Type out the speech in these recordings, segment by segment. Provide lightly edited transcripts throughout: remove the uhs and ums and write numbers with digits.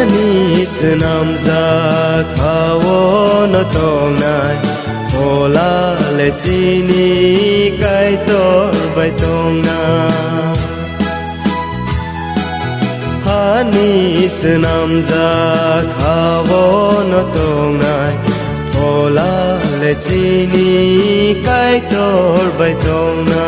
Hani senam za khawo no tong nai Hola le chini kai tor bai tong na Hani senam za khawo no tong nai Hola le chini kai tor bai tong na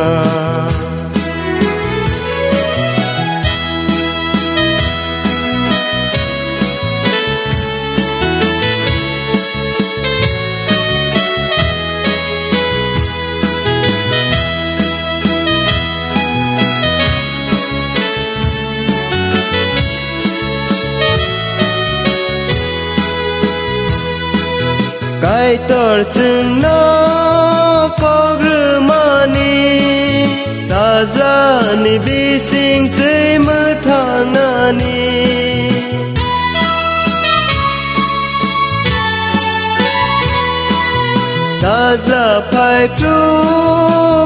Kai tor chung no kogrumani Sazla ni bising tui mu thang nani Sazla phai pru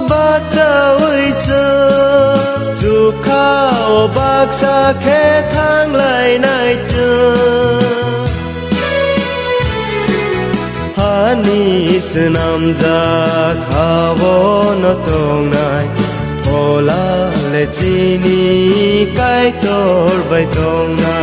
ba cha ui su Chu khao bak sa khe thang lai nai chung Hani senam za khawo no tong nai Hola le chini kai tor bai tong na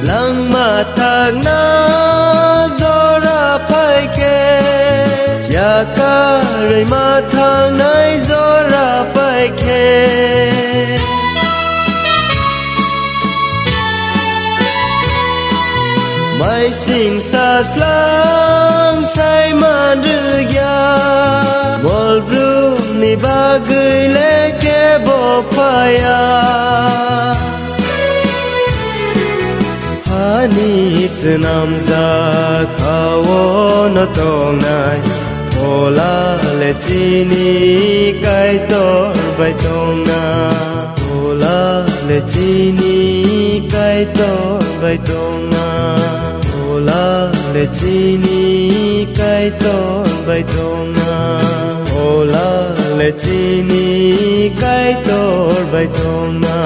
Lang ma thang na zora phai ke Ya ka rei ma thang nai zora phai ke Mai sing sa slang sai ma ru ya Ngol bru ni ba gui le ke bo pha ya Hani senam za khawo no tong nai Hola le chini kai tor bai tong na Hola le chini kai tor bai tong na Hola le chini kai tor bai tong na Hola le chini kai tor bai tong na